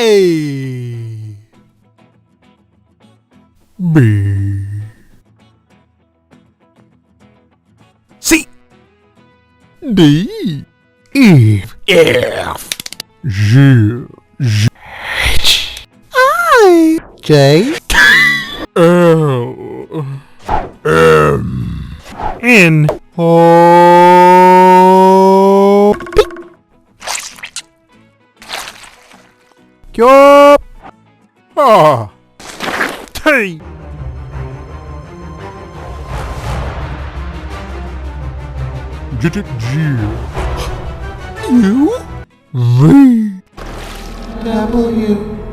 A B C D E F G H I J L M N O P Q R T G U V W